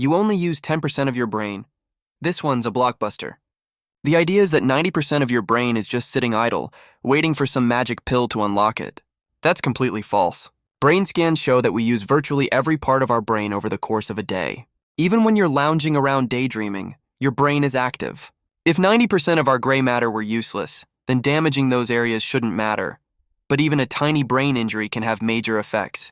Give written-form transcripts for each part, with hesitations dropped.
You only use 10% of your brain. This one's a blockbuster. The idea is that 90% of your brain is just sitting idle, waiting for some magic pill to unlock it. That's completely false. Brain scans show that we use virtually every part of our brain over the course of a day. Even when you're lounging around daydreaming, your brain is active. If 90% of our gray matter were useless, then damaging those areas shouldn't matter. But even a tiny brain injury can have major effects.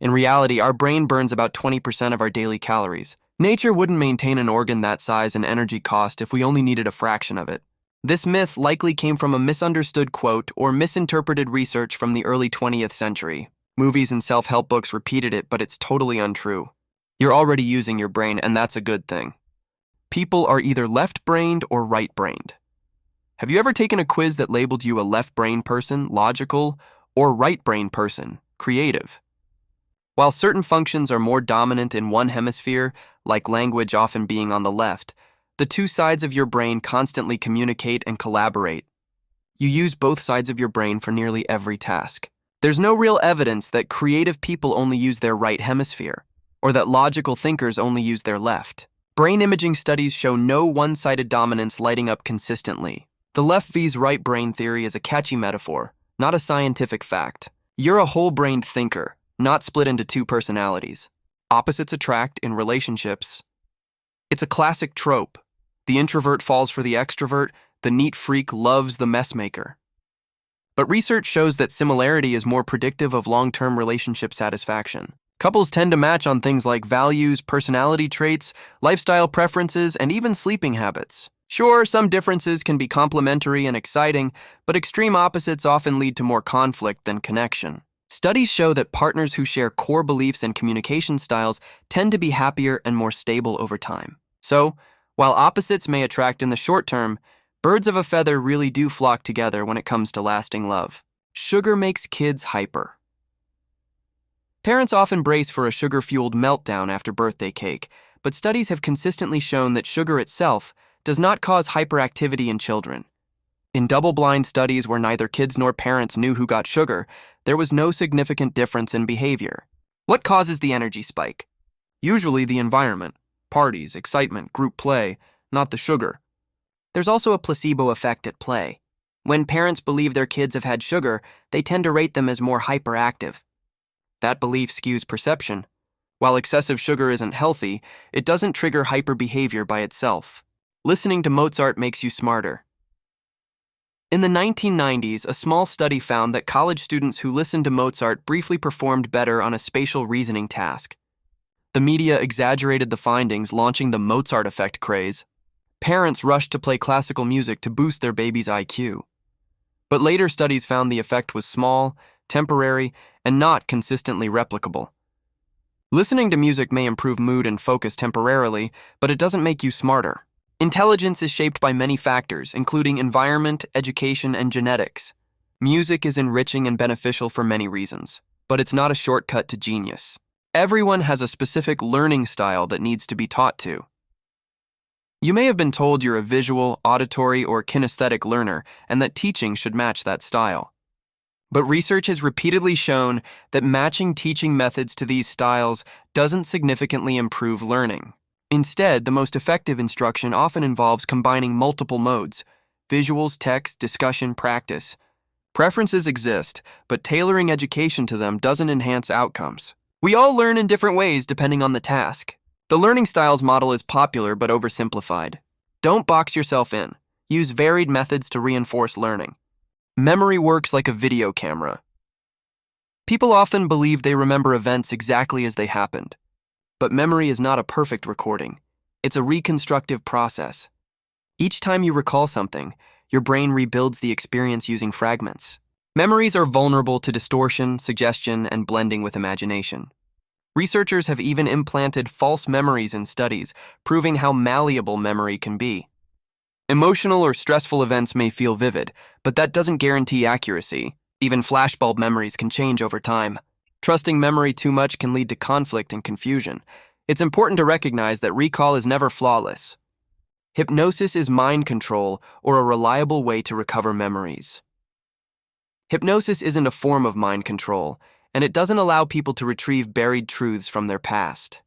In reality, our brain burns about 20% of our daily calories. Nature wouldn't maintain an organ that size and energy cost if we only needed a fraction of it. This myth likely came from a misunderstood quote or misinterpreted research from the early 20th century. Movies and self-help books repeated it, but it's totally untrue. You're already using your brain, and that's a good thing. People are either left-brained or right-brained. Have you ever taken a quiz that labeled you a left-brain person, logical, or right-brain person, creative? While certain functions are more dominant in one hemisphere, like language often being on the left, the two sides of your brain constantly communicate and collaborate. You use both sides of your brain for nearly every task. There's no real evidence that creative people only use their right hemisphere, or that logical thinkers only use their left. Brain imaging studies show no one-sided dominance lighting up consistently. The left vs right brain theory is a catchy metaphor, not a scientific fact. You're a whole-brained thinker, not split into two personalities. Opposites attract in relationships. It's a classic trope. The introvert falls for the extrovert, the neat freak loves the messmaker. But research shows that similarity is more predictive of long-term relationship satisfaction. Couples tend to match on things like values, personality traits, lifestyle preferences, and even sleeping habits. Sure, some differences can be complementary and exciting, but extreme opposites often lead to more conflict than connection. Studies show that partners who share core beliefs and communication styles tend to be happier and more stable over time. So, while opposites may attract in the short term, birds of a feather really do flock together when it comes to lasting love. Sugar makes kids hyper. Parents often brace for a sugar-fueled meltdown after birthday cake, but studies have consistently shown that sugar itself does not cause hyperactivity in children. In double-blind studies where neither kids nor parents knew who got sugar, there was no significant difference in behavior. What causes the energy spike? Usually the environment, parties, excitement, group play, not the sugar. There's also a placebo effect at play. When parents believe their kids have had sugar, they tend to rate them as more hyperactive. That belief skews perception. While excessive sugar isn't healthy, it doesn't trigger hyperbehavior by itself. Listening to Mozart makes you smarter. In the 1990s, a small study found that college students who listened to Mozart briefly performed better on a spatial reasoning task. The media exaggerated the findings, launching the Mozart effect craze. Parents rushed to play classical music to boost their baby's IQ. But later studies found the effect was small, temporary, and not consistently replicable. Listening to music may improve mood and focus temporarily, but it doesn't make you smarter. Intelligence is shaped by many factors, including environment, education, and genetics. Music is enriching and beneficial for many reasons, but it's not a shortcut to genius. Everyone has a specific learning style that needs to be taught to. You may have been told you're a visual, auditory, or kinesthetic learner, and that teaching should match that style. But research has repeatedly shown that matching teaching methods to these styles doesn't significantly improve learning. Instead, the most effective instruction often involves combining multiple modes: visuals, text, discussion, practice. Preferences exist, but tailoring education to them doesn't enhance outcomes. We all learn in different ways depending on the task. The learning styles model is popular but oversimplified. Don't box yourself in. Use varied methods to reinforce learning. Memory works like a video camera. People often believe they remember events exactly as they happened. But memory is not a perfect recording. It's a reconstructive process. Each time you recall something, your brain rebuilds the experience using fragments. Memories are vulnerable to distortion, suggestion, and blending with imagination. Researchers have even implanted false memories in studies, proving how malleable memory can be. Emotional or stressful events may feel vivid, but that doesn't guarantee accuracy. Even flashbulb memories can change over time. Trusting memory too much can lead to conflict and confusion. It's important to recognize that recall is never flawless. Hypnosis is mind control or a reliable way to recover memories. Hypnosis isn't a form of mind control, and it doesn't allow people to retrieve buried truths from their past.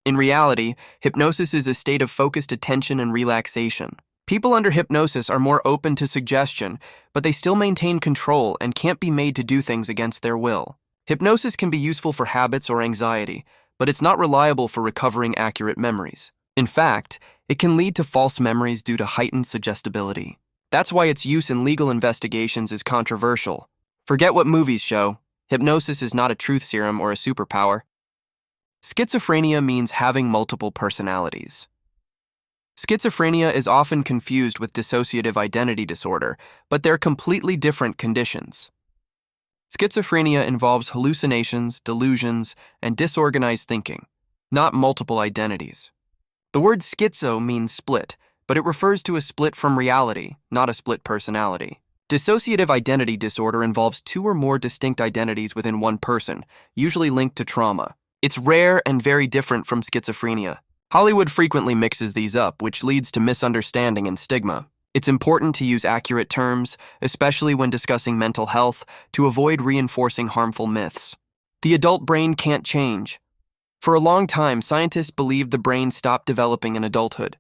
In reality, hypnosis is a state of focused attention and relaxation. People under hypnosis are more open to suggestion, but they still maintain control and can't be made to do things against their will. Hypnosis can be useful for habits or anxiety, but it's not reliable for recovering accurate memories. In fact, it can lead to false memories due to heightened suggestibility. That's why its use in legal investigations is controversial. Forget what movies show. Hypnosis is not a truth serum or a superpower. Schizophrenia means having multiple personalities. Schizophrenia is often confused with dissociative identity disorder, but they're completely different conditions. Schizophrenia involves hallucinations, delusions, and disorganized thinking, not multiple identities. The word schizo means split, but it refers to a split from reality, not a split personality. Dissociative identity disorder involves two or more distinct identities within one person, usually linked to trauma. It's rare and very different from schizophrenia. Hollywood frequently mixes these up, which leads to misunderstanding and stigma. It's important to use accurate terms, especially when discussing mental health, to avoid reinforcing harmful myths. The adult brain can't change. For a long time, scientists believed the brain stopped developing in adulthood.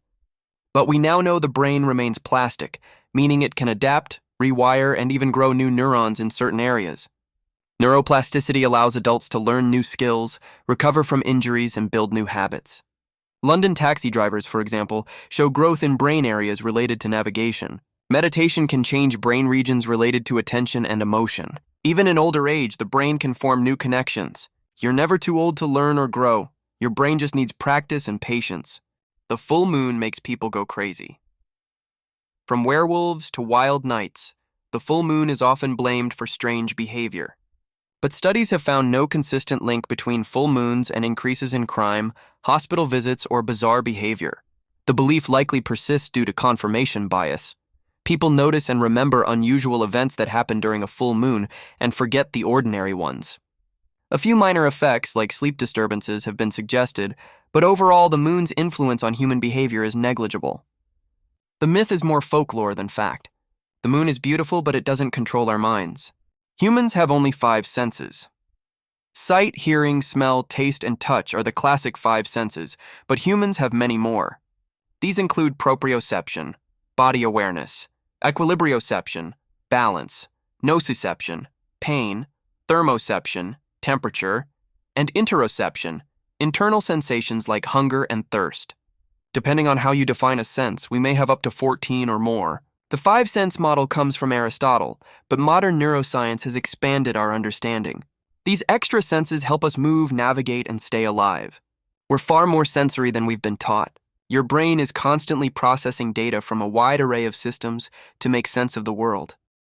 But we now know the brain remains plastic, meaning it can adapt, rewire, and even grow new neurons in certain areas. Neuroplasticity allows adults to learn new skills, recover from injuries, and build new habits. London taxi drivers, for example, show growth in brain areas related to navigation. Meditation can change brain regions related to attention and emotion. Even in older age, the brain can form new connections. You're never too old to learn or grow. Your brain just needs practice and patience. The full moon makes people go crazy. From werewolves to wild nights, the full moon is often blamed for strange behavior. But studies have found no consistent link between full moons and increases in crime, hospital visits, or bizarre behavior. The belief likely persists due to confirmation bias. People notice and remember unusual events that happen during a full moon and forget the ordinary ones. A few minor effects, like sleep disturbances, have been suggested, but overall the moon's influence on human behavior is negligible. The myth is more folklore than fact. The moon is beautiful, but it doesn't control our minds. Humans have only 5 senses. Sight, hearing, smell, taste, and touch are the classic 5 senses, but humans have many more. These include proprioception, body awareness, equilibrioception, balance, nociception, pain, thermoception, temperature, and interoception, internal sensations like hunger and thirst. Depending on how you define a sense, we may have up to 14 or more. The 5-sense model comes from Aristotle, but modern neuroscience has expanded our understanding. These extra senses help us move, navigate, and stay alive. We're far more sensory than we've been taught. Your brain is constantly processing data from a wide array of systems to make sense of the world.